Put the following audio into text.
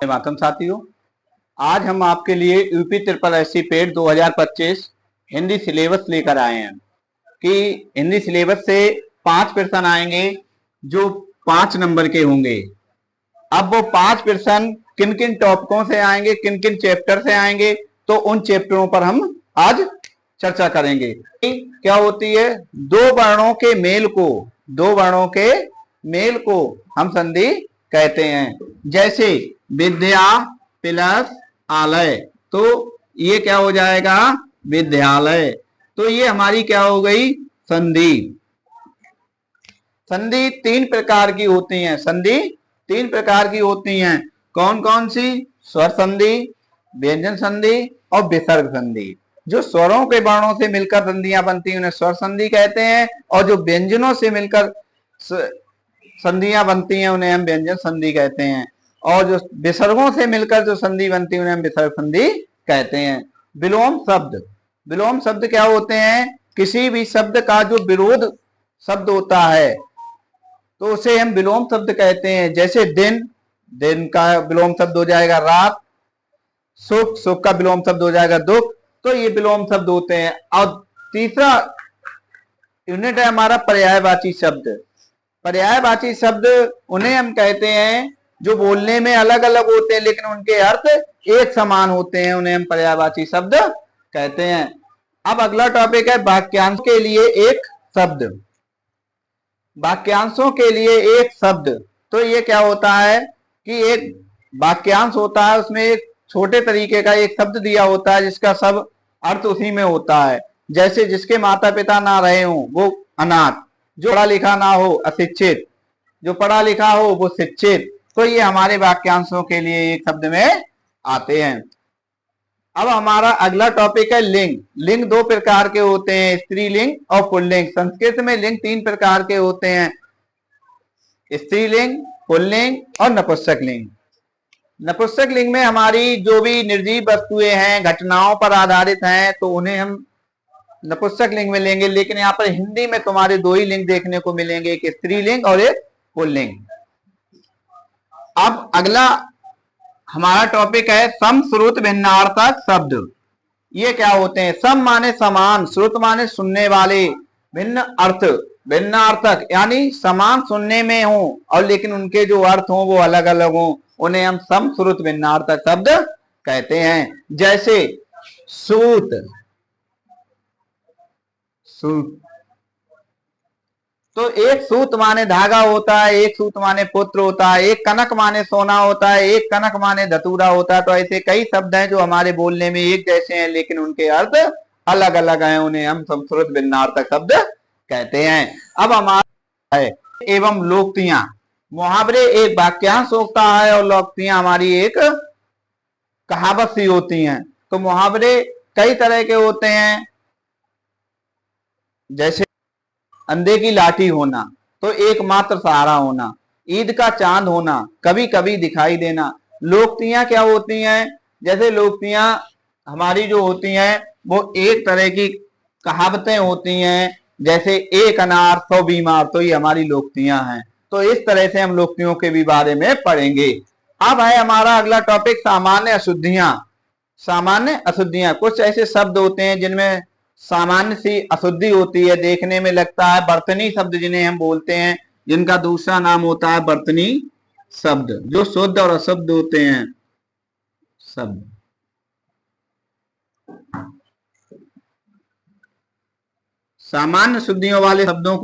मातम साथियों, आज हम आपके लिए UP triple SC paid 2025 Hindi syllabus लेकर आए हैं कि हिंदी सिलेबस से 5 प्रश्न आएंगे जो 5 नंबर के होंगे। अब वो 5 प्रश्न किन किन टॉपिकों से आएंगे, किन किन चैप्टर से आएंगे, तो उन चैप्टरों पर हम आज चर्चा करेंगे। क्या होती है, दो वर्णों के मेल को हम संधि कहते हैं। जैसे विद्या प्लस आलय, तो ये क्या हो जाएगा, विद्यालय। तो ये हमारी क्या हो गई, संधि। संधि 3 प्रकार की होती हैं। संधि 3 प्रकार की होती हैं। कौन कौन सी? स्वर संधि, व्यंजन संधि और विसर्ग संधि। जो स्वरों के वर्णों से मिलकर संधियां बनती हैं उन्हें स्वर संधि कहते हैं, और जो व्यंजनों से मिलकर संधियां बनती हैं उन्हें हम व्यंजन संधि कहते हैं, और जो विसर्गों से मिलकर जो संधि बनती है उन्हें हम विसर्ग संधि कहते हैं। विलोम शब्द, विलोम शब्द क्या होते हैं? किसी भी शब्द का जो विरोध शब्द होता है तो उसे हम विलोम शब्द कहते हैं। जैसे दिन, दिन का विलोम शब्द हो जाएगा रात। सुख, सुख का विलोम शब्द हो जाएगा दुख। तो ये विलोम शब्द होते हैं। और तीसरा यूनिट है हमारा पर्यायवाची शब्द। पर्यायवाची शब्द उन्हें हम कहते हैं जो बोलने में अलग अलग होते हैं लेकिन उनके अर्थ एक समान होते हैं, उन्हें हम पर्यायवाची शब्द कहते हैं। अब अगला टॉपिक है वाक्यांश के लिए एक शब्द। वाक्यांशों के लिए एक शब्द, तो ये क्या होता है कि एक वाक्यांश होता है, उसमें एक छोटे तरीके का एक शब्द दिया होता है जिसका सब अर्थ उसी में होता है। जैसे जिसके माता पिता ना रहे हो वो अनाथ, जो पढ़ा लिखा ना हो अशिक्षित, जो पढ़ा लिखा हो वो शिक्षित। तो ये हमारे वाक्यांशों के लिए एक शब्द में आते हैं। अब हमारा अगला टॉपिक है लिंग। लिंग 2 प्रकार के होते हैं, स्त्रीलिंग और पुल्लिंग। संस्कृत में लिंग 3 प्रकार के होते हैं, स्त्रीलिंग, पुल्लिंग और नपुंसक लिंग। नपुंसक लिंग में हमारी जो भी निर्जीव वस्तुएं हैं, घटनाओं पर आधारित हैं, तो उन्हें हम नपुंसक लिंग में लेंगे। लेकिन यहाँ पर हिंदी में तुम्हारे 2 ही लिंग देखने को मिलेंगे, एक स्त्रीलिंग और एक पुल्लिंग। अब अगला हमारा टॉपिक है सम श्रुत भिन्नार्थक शब्द। ये क्या होते हैं? सम माने समान, श्रुत माने सुनने वाले, भिन्न अर्थ, भिन्नार्थक यानी समान सुनने में हो और लेकिन उनके जो अर्थ हो वो अलग अलग हो, उन्हें हम सम श्रुत भिन्नार्थक शब्द कहते हैं। जैसे सूत, सूत, तो एक सूत माने धागा होता है, एक सूत माने पुत्र होता है, एक कनक माने सोना होता है, एक कनक माने धतूरा होता है। तो ऐसे कई शब्द हैं जो हमारे बोलने में एक जैसे हैं लेकिन उनके अर्थ अलग अलग हैं, उन्हें हम संस्कृत भिन्नार्थक शब्द कहते हैं। अब हमारा है एवं लोकोक्तियां। मुहावरे एक वाक्यांश होता है और लोकोक्तियां हमारी एक कहावत सी होती हैं। तो मुहावरे कई तरह के होते हैं, जैसे अंधे की लाठी होना, तो एकमात्र सहारा होना, ईद का चांद होना, कभी कभी दिखाई देना। लोकोक्तियां क्या होती हैं? जैसे लोकोक्तियां हमारी जो होती हैं वो एक तरह की कहावतें होती हैं, जैसे एक अनार 100 बीमार, तो ये हमारी लोकोक्तियां हैं। तो इस तरह से हम लोकोक्तियों के भी बारे में पढ़ेंगे। अब है हमारा अगला टॉपिक सामान्य अशुद्धियां। सामान्य अशुद्धियां, कुछ ऐसे शब्द होते हैं जिनमें सामान्य सी अशुद्धि होती है, देखने में लगता है बर्तनी शब्द जिन्हें हम बोलते हैं, जिनका दूसरा नाम होता है बर्तनी शब्द, जो शुद्ध और अशुद्ध होते हैं शब्द। सामान्य शुद्धियों वाले शब्दों को